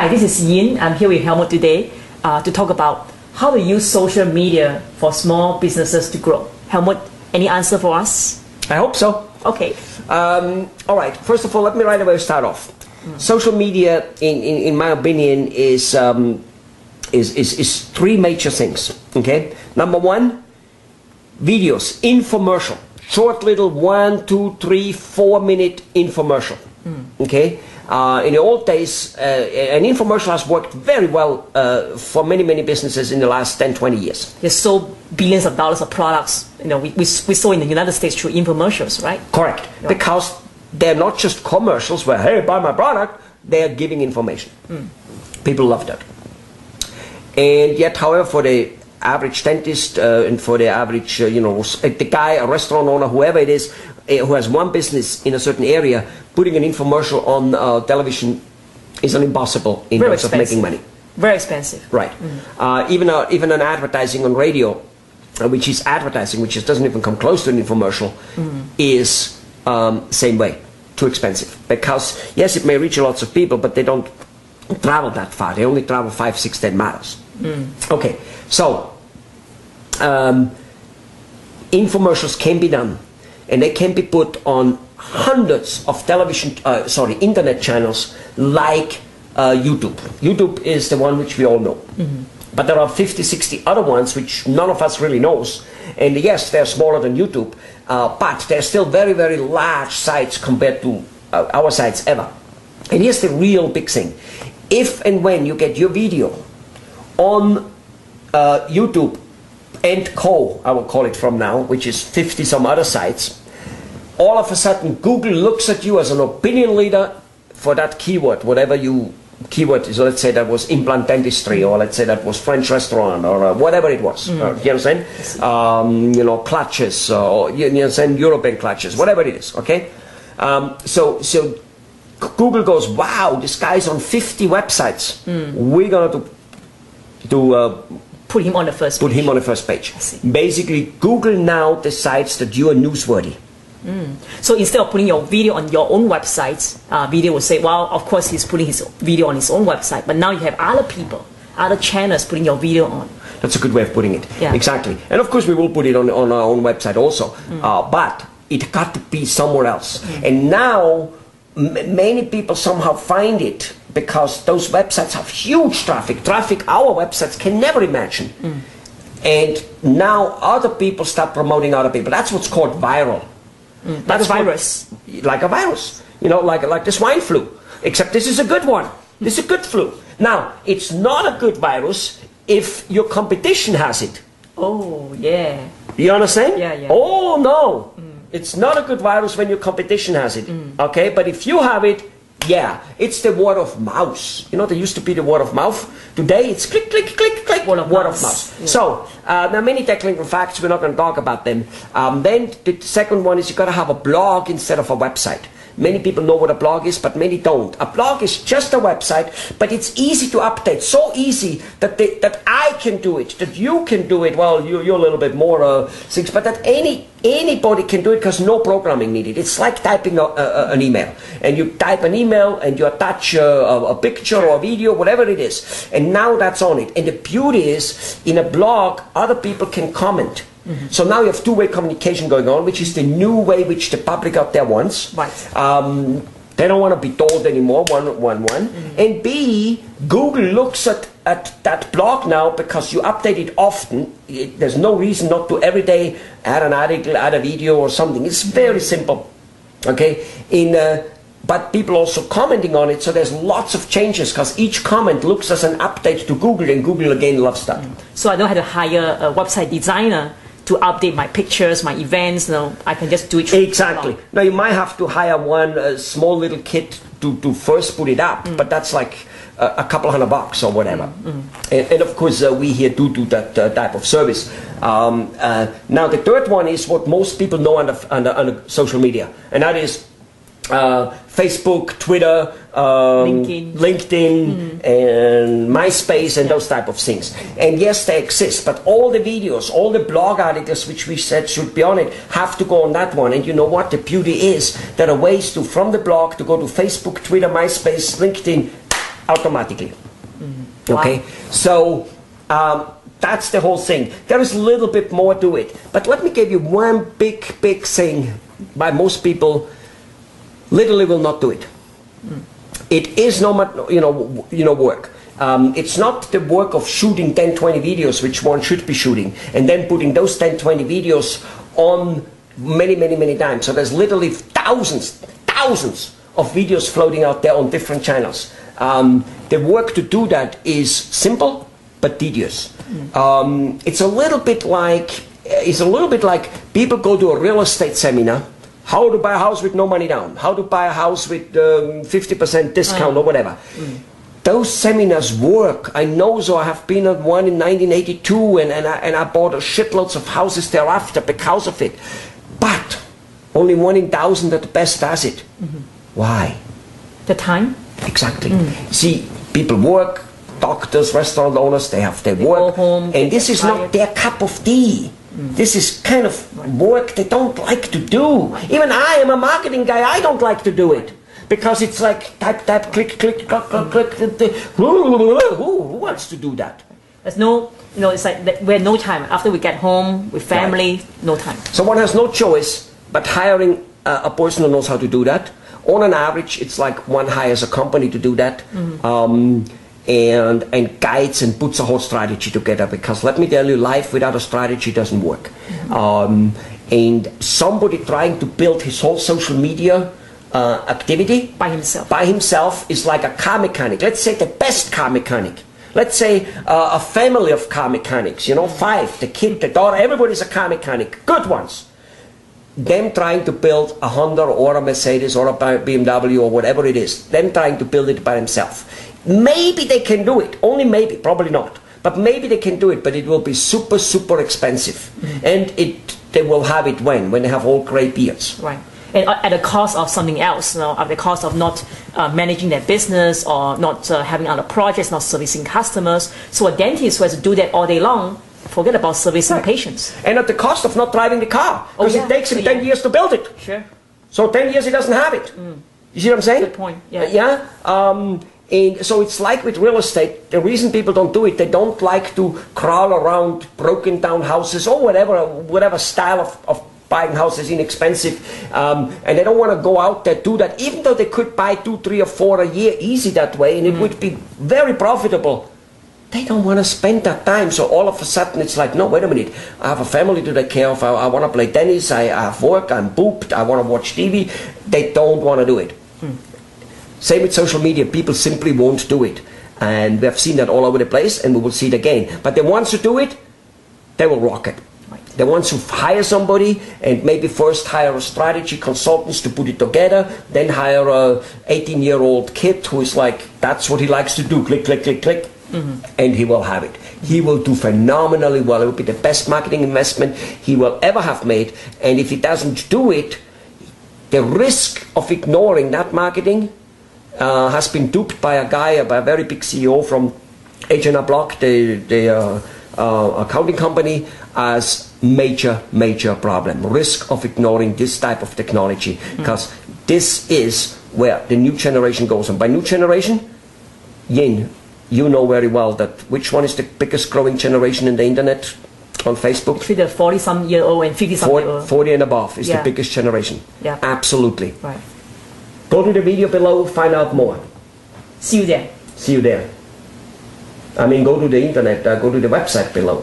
Hi, this is Yin. I'm here with Helmut today to talk about how to use social media for small businesses to grow. Helmut, any answer for us? I hope so. Okay. All right. First of all, let me right away start off. Social media, in my opinion, is three major things. Okay. Number one, videos, infomercial, short little 1, 2, 3, 4 minute infomercial. Okay. In the old days, an infomercial has worked very well for many businesses in the last 10, 20 years. They sold billions of dollars of products. You know, we saw in the United States through infomercials, right? Correct. Yeah. Because they're not just commercials where, hey, buy my product. They're giving information. People love that. And yet, however, for the average dentist and for the average, the guy, a restaurant owner, whoever it is, who has one business in a certain area, putting an infomercial on television is an impossible in terms of making money. Very expensive. Right. Even an advertising on radio, which is advertising, which doesn't even come close to an infomercial, is same way, too expensive. Because, yes, it may reach lots of people, but they don't travel that far. They only travel 5, 6, 10 miles. Okay, so infomercials can be done. And they can be put on hundreds of internet channels like YouTube. YouTube is the one which we all know. But there are 50, 60 other ones which none of us really knows. And yes, they're smaller than YouTube, but they're still very large sites compared to our sites ever. And here's the real big thing. If and when you get your video on YouTube, and Co, I will call it from now, which is 50 some other sites, all of a sudden Google looks at you as an opinion leader for that keyword, whatever keyword is. Let's say that was implant dentistry, or let's say that was French restaurant, or whatever it was. You understand? Clutches, or you understand, European clutches, whatever it is. Okay, so Google goes, wow, this guy's on 50 websites. We're gonna put him on the first page. Put him on the first page. Basically, Google now decides that you are newsworthy. So instead of putting your video on your own website, video will say, well, of course he's putting his video on his own website, but now you have other people, other channels putting your video on. That's a good way of putting it. Yeah. Exactly. And of course we will put it on our own website also, but it got to be somewhere else. And now many people somehow find it because those websites have huge traffic our websites can never imagine. And now other people start promoting other people. That's what's called viral. That's a virus. Like a virus. You know, like the swine flu. Except this is a good one. This is a good flu. Now, it's not a good virus if your competition has it. Oh, yeah. You understand? Yeah. Oh, no. It's not a good virus when your competition has it. Okay, but if you have it, yeah, it's the word of mouth. You know, there used to be the word of mouth. Today, it's click, click, click, click, word of mouth. Yeah. So, there are many technical facts. We're not going to talk about them. Then the second one is you got to have a blog instead of a website. Many people know what a blog is, but many don't. A blog is just a website, but it's easy to update. So easy that I can do it, that you can do it. Well, you're a little bit more things, but that anybody can do it because no programming needed. It's like typing an email. And you type an email and you attach a picture or a video, whatever it is. And now that's on it. And the beauty is, in a blog, other people can comment. So now you have two-way communication going on, which is the new way which the public out there wants. Right. They don't want to be told anymore, one. And B, Google looks at that blog now because you update it often. There's no reason not to every day add an article, add a video or something. It's very simple. Okay? But people also commenting on it, so there's lots of changes because each comment looks as an update to Google, and Google again loves that. So I don't have to hire a website designer to update my pictures, my events. No, I can just do it. Exactly. Now you might have to hire one small little kit to first put it up, but that's like a couple $100 or whatever. And of course we here do that type of service. Now the third one is what most people know under social media, and that is Facebook, Twitter, LinkedIn, and MySpace, and those type of things. And yes, they exist, but all the videos, all the blog articles which we said should be on it have to go on that one. And you know what? The beauty is there are ways to, from the blog, to go to Facebook, Twitter, MySpace, LinkedIn, automatically. Wow. Okay, so that's the whole thing. There is a little bit more to it, but let me give you one big thing why most people literally will not do it. It is no work. It's not the work of shooting 10-20 videos, which one should be shooting, and then putting those 10-20 videos on many times. So there's literally thousands of videos floating out there on different channels. The work to do that is simple but tedious. It's a little bit like people go to a real estate seminar. How to buy a house with no money down? How to buy a house with 50% discount or whatever? Those seminars work. I know, so I have been at one in 1982, and I bought a shitloads of houses thereafter because of it. But only 1 in 1,000 at the best does it. Why? The time? Exactly. See, people work, doctors, restaurant owners, they have their work, go home, and this is not their cup of tea. This is kind of work they don't like to do. Even I am a marketing guy, I don't like to do it. Because it's like type, click, click. Who wants to do that? There's no, it's like we have no time. After we get home with family, no time. So one has no choice but hiring a person who knows how to do that. On an average, it's like one hires a company to do that. And guides and puts a whole strategy together, because let me tell you, life without a strategy doesn't work. And somebody trying to build his whole social media activity By himself is like a car mechanic. Let's say the best car mechanic. Let's say a family of car mechanics, 5, the kid, the daughter, everybody's a car mechanic, good ones. Them trying to build a Honda or a Mercedes or a BMW or whatever it is, them trying to build it by themselves. Maybe they can do it, only maybe, probably not. But maybe they can do it, but it will be super expensive. And they will have it when they have all grey beards. Right. And at the cost of something else, at the cost of not managing their business, or not having other projects, not servicing customers. So a dentist who has to do that all day long, forget about servicing patients. And at the cost of not driving the car, because it takes him 10 years to build it. Sure. So 10 years he doesn't have it. You see what I'm saying? Good point. Yeah. And so it's like with real estate, the reason people don't do it, they don't like to crawl around broken down houses or whatever style of buying houses, inexpensive, and they don't want to go out there, do that, even though they could buy 2, 3 or 4 a year easy that way, and it would be very profitable. They don't want to spend that time, so all of a sudden it's like, no, wait a minute, I have a family to take care of, I want to play tennis, I have work, I'm booped, I want to watch TV. They don't want to do it. Same with social media, people simply won't do it. And we have seen that all over the place, and we will see it again. But the ones who do it, they will rock it. The ones who hire somebody, and maybe first hire a strategy consultants to put it together, then hire a 18-year-old kid who is like, that's what he likes to do, click, click, click, click, and he will have it. He will do phenomenally well. It will be the best marketing investment he will ever have made. And if he doesn't do it, the risk of ignoring that marketing has been duped by a very big CEO from H&R Block, the accounting company, as major problem. Risk of ignoring this type of technology, because this is where the new generation goes. And by new generation, Yin, you know very well that which one is the biggest growing generation in the internet on Facebook? Between the 40-some-year-old and 50-some-year-old. 40 and above is the biggest generation. Yeah. Absolutely. Right. Go to the video below, find out more. See you there. See you there. I mean, go to the internet, go to the website below.